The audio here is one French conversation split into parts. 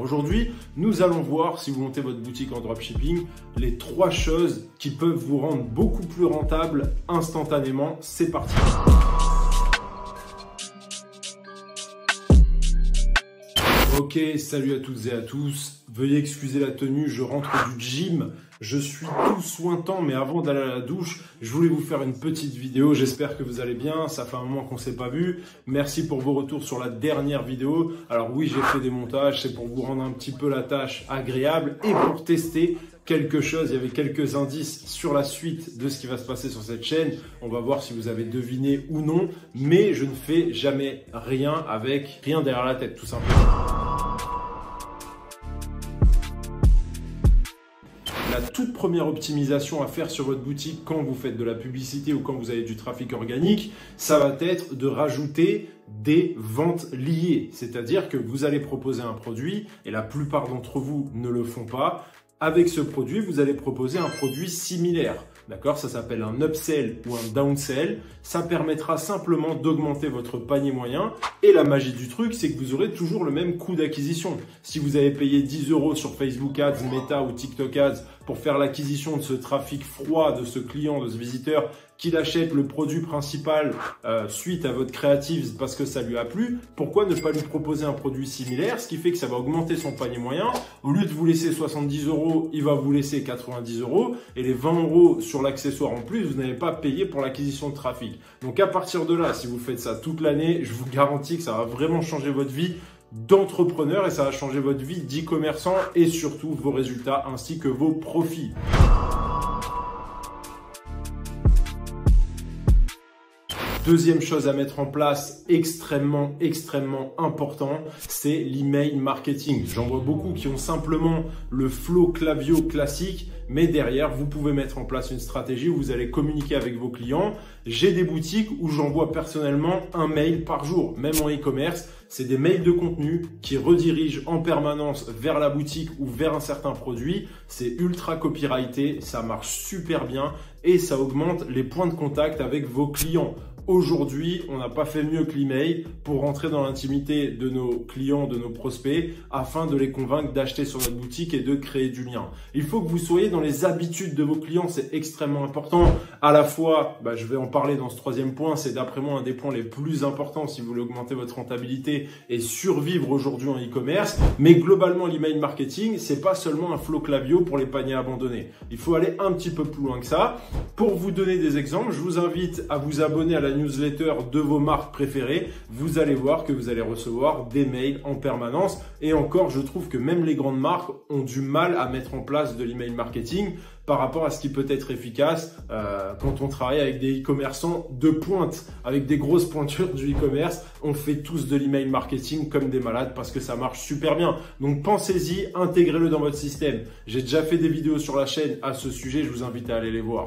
Aujourd'hui, nous allons voir, si vous montez votre boutique en dropshipping, les 3 choses qui peuvent vous rendre beaucoup plus rentable instantanément. C'est parti! Ok, salut à toutes et à tous. Veuillez excuser la tenue, je rentre du gym. Je suis tout sointant, mais avant d'aller à la douche, je voulais vous faire une petite vidéo. J'espère que vous allez bien. Ça fait un moment qu'on ne s'est pas vu. Merci pour vos retours sur la dernière vidéo. Alors oui, j'ai fait des montages. C'est pour vous rendre un petit peu la tâche agréable et pour tester quelque chose. Il y avait quelques indices sur la suite de ce qui va se passer sur cette chaîne. On va voir si vous avez deviné ou non. Mais je ne fais jamais rien avec rien derrière la tête, tout simplement. La toute première optimisation à faire sur votre boutique quand vous faites de la publicité ou quand vous avez du trafic organique, ça va être de rajouter des ventes liées. C'est-à-dire que vous allez proposer un produit et la plupart d'entre vous ne le font pas. Avec ce produit, vous allez proposer un produit similaire. D'accord? Ça s'appelle un upsell ou un downsell. Ça permettra simplement d'augmenter votre panier moyen. Et la magie du truc, c'est que vous aurez toujours le même coût d'acquisition. Si vous avez payé 10 € sur Facebook Ads, Meta ou TikTok Ads pour faire l'acquisition de ce trafic froid, de ce client, de ce visiteur, qu'il achète le produit principal suite à votre créative parce que ça lui a plu, pourquoi ne pas lui proposer un produit similaire, ce qui fait que ça va augmenter son panier moyen. Au lieu de vous laisser 70 €, il va vous laisser 90 € et les 20 € sur l'accessoire en plus, vous n'avez pas payé pour l'acquisition de trafic. Donc à partir de là, si vous faites ça toute l'année, je vous garantis que ça va vraiment changer votre vie d'entrepreneur et ça va changer votre vie d'e-commerçant et surtout vos résultats ainsi que vos profits. Deuxième chose à mettre en place, extrêmement important, c'est l'email marketing. J'en vois beaucoup qui ont simplement le flow Klaviyo classique, mais derrière, vous pouvez mettre en place une stratégie où vous allez communiquer avec vos clients. J'ai des boutiques où j'envoie personnellement un mail par jour, même en e-commerce. C'est des mails de contenu qui redirigent en permanence vers la boutique ou vers un certain produit. C'est ultra copyrighté, ça marche super bien et ça augmente les points de contact avec vos clients. Aujourd'hui, on n'a pas fait mieux que l'email pour rentrer dans l'intimité de nos clients, de nos prospects, afin de les convaincre d'acheter sur notre boutique et de créer du lien. Il faut que vous soyez dans les habitudes de vos clients, c'est extrêmement important. À la fois, je vais en parler dans ce 3e point, c'est d'après moi un des points les plus importants si vous voulez augmenter votre rentabilité et survivre aujourd'hui en e-commerce. Mais globalement, l'email marketing, c'est pas seulement un flow Klaviyo pour les paniers abandonnés. Il faut aller un petit peu plus loin que ça. Pour vous donner des exemples, je vous invite à vous abonner à la newsletter de vos marques préférées. Vous allez voir que vous allez recevoir des mails en permanence. Et encore, je trouve que même les grandes marques ont du mal à mettre en place de l'email marketing par rapport à ce qui peut être efficace quand on travaille avec des e-commerçants de pointe, avec des grosses pointures du e-commerce. On fait tous de l'email marketing comme des malades parce que ça marche super bien. Donc pensez-y, intégrez-le dans votre système. J'ai déjà fait des vidéos sur la chaîne à ce sujet, je vous invite à aller les voir.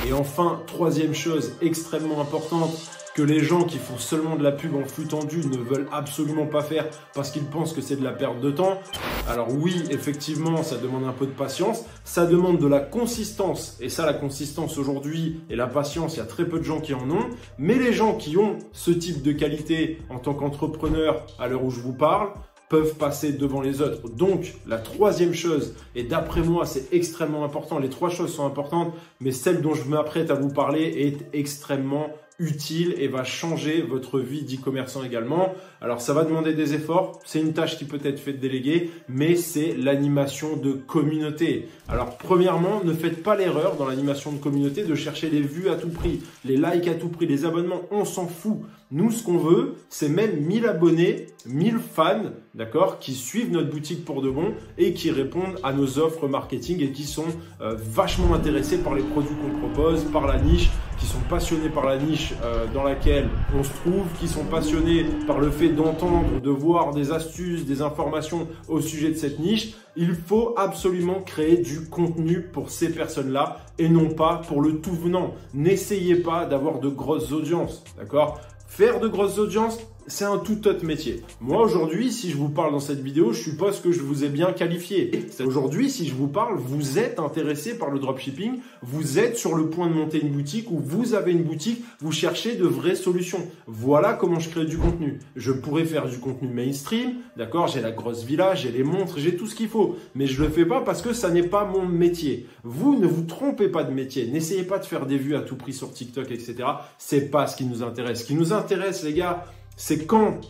Et enfin, 3e chose extrêmement importante que les gens qui font seulement de la pub en flux tendu ne veulent absolument pas faire parce qu'ils pensent que c'est de la perte de temps. Alors oui, effectivement, ça demande un peu de patience, ça demande de la consistance. Et ça, la consistance aujourd'hui et la patience, il y a très peu de gens qui en ont. Mais les gens qui ont ce type de qualité en tant qu'entrepreneur à l'heure où je vous parle, peuvent passer devant les autres. Donc, la 3e chose, et d'après moi, c'est extrêmement important. Les 3 choses sont importantes, mais celle dont je m'apprête à vous parler est extrêmement utile et va changer votre vie d'e-commerçant également. Alors, ça va demander des efforts. C'est une tâche qui peut être faite déléguée, mais c'est l'animation de communauté. Alors, premièrement, ne faites pas l'erreur dans l'animation de communauté de chercher les vues à tout prix, les likes à tout prix, les abonnements. On s'en fout. Nous, ce qu'on veut, c'est même 1000 abonnés, 1000 fans, d'accord, qui suivent notre boutique pour de bon et qui répondent à nos offres marketing et qui sont vachement intéressés par les produits qu'on propose, par la niche, qui sont passionnés par la niche dans laquelle on se trouve, qui sont passionnés par le fait d'entendre, de voir des astuces, des informations au sujet de cette niche. Il faut absolument créer du contenu pour ces personnes-là et non pas pour le tout venant. N'essayez pas d'avoir de grosses audiences, d'accord ? Faire de grosses audiences, c'est un tout autre métier. Moi, aujourd'hui, si je vous parle dans cette vidéo, je suppose que je vous ai bien qualifié. Aujourd'hui, si je vous parle, vous êtes intéressé par le dropshipping, vous êtes sur le point de monter une boutique ou vous avez une boutique, vous cherchez de vraies solutions. Voilà comment je crée du contenu. Je pourrais faire du contenu mainstream, d'accord? J'ai la grosse villa, j'ai les montres, j'ai tout ce qu'il faut. Mais je le fais pas parce que ça n'est pas mon métier. Vous, ne vous trompez pas de métier. N'essayez pas de faire des vues à tout prix sur TikTok, etc. C'est pas ce qui nous intéresse. Ce qui nous intéresse, les gars, c'est quand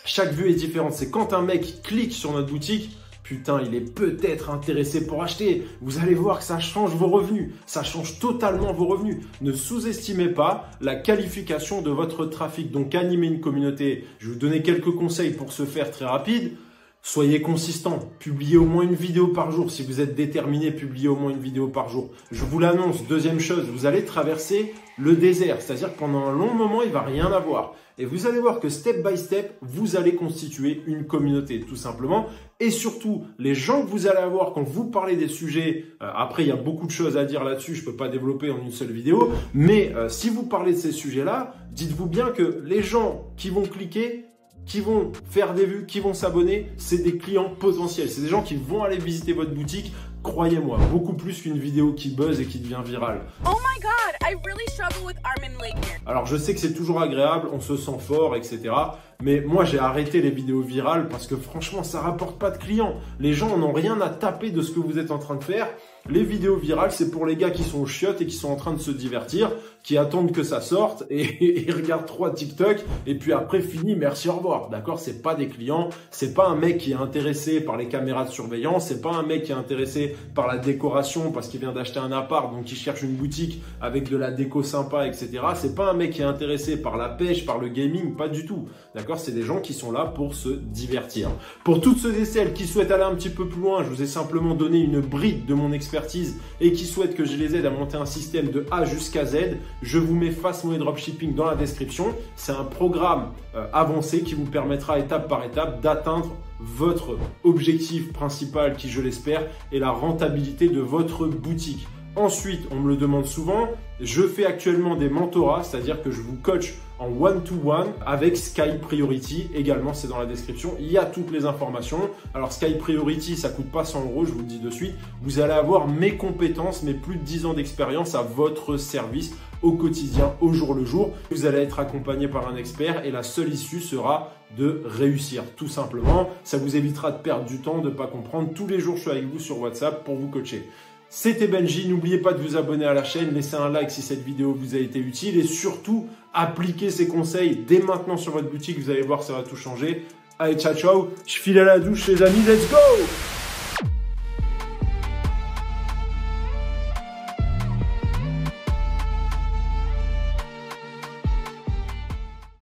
chaque vue est différente. C'est quand un mec clique sur notre boutique, putain, il est peut-être intéressé pour acheter. Vous allez voir que ça change vos revenus. Ça change totalement vos revenus. Ne sous-estimez pas la qualification de votre trafic. Donc, animer une communauté. Je vais vous donner quelques conseils pour ce faire très rapide. Soyez consistant, publiez au moins une vidéo par jour. Si vous êtes déterminé, publiez au moins une vidéo par jour. Je vous l'annonce, deuxième chose, vous allez traverser le désert. C'est-à-dire que pendant un long moment, il ne va rien avoir. Et vous allez voir que step by step, vous allez constituer une communauté, tout simplement. Et surtout, les gens que vous allez avoir quand vous parlez des sujets, après, il y a beaucoup de choses à dire là-dessus, je ne peux pas développer en une seule vidéo. Mais si vous parlez de ces sujets-là, dites-vous bien que les gens qui vont cliquer, qui vont faire des vues, qui vont s'abonner, c'est des clients potentiels. C'est des gens qui vont aller visiter votre boutique, croyez-moi, beaucoup plus qu'une vidéo qui buzz et qui devient virale. Oh my god, I really struggle with arm and leg here. Alors je sais que c'est toujours agréable, on se sent fort, etc. Mais moi j'ai arrêté les vidéos virales parce que franchement ça rapporte pas de clients. Les gens n'ont rien à taper de ce que vous êtes en train de faire. Les vidéos virales, c'est pour les gars qui sont chiottes et qui sont en train de se divertir, qui attendent que ça sorte et regardent 3 TikTok et puis après fini, merci, au revoir. D'accord? C'est pas des clients, c'est pas un mec qui est intéressé par les caméras de surveillance, c'est pas un mec qui est intéressé par la décoration parce qu'il vient d'acheter un appart donc il cherche une boutique avec de la déco sympa, etc. C'est pas un mec qui est intéressé par la pêche, par le gaming, pas du tout. D'accord? C'est des gens qui sont là pour se divertir. Pour toutes ceux et celles qui souhaitent aller un petit peu plus loin, je vous ai simplement donné une bride de mon expertise et qui souhaitent que je les aide à monter un système de A jusqu'à Z, je vous mets Fast Money Dropshipping dans la description. C'est un programme avancé qui vous permettra étape par étape d'atteindre votre objectif principal qui, je l'espère, est la rentabilité de votre boutique. Ensuite, on me le demande souvent, je fais actuellement des mentorats, c'est-à-dire que je vous coach en one-to-one avec Sky Priority. Également, c'est dans la description. Il y a toutes les informations. Alors, Sky Priority, ça coûte pas 100 €, je vous le dis de suite. Vous allez avoir mes compétences, mes plus de 10 ans d'expérience à votre service au quotidien, au jour le jour. Vous allez être accompagné par un expert et la seule issue sera de réussir, tout simplement. Ça vous évitera de perdre du temps, de ne pas comprendre. Tous les jours, je suis avec vous sur WhatsApp pour vous coacher. C'était Benji, n'oubliez pas de vous abonner à la chaîne, laissez un like si cette vidéo vous a été utile et surtout, appliquez ces conseils dès maintenant sur votre boutique, vous allez voir, ça va tout changer. Allez, ciao, ciao, je file à la douche les amis, let's go!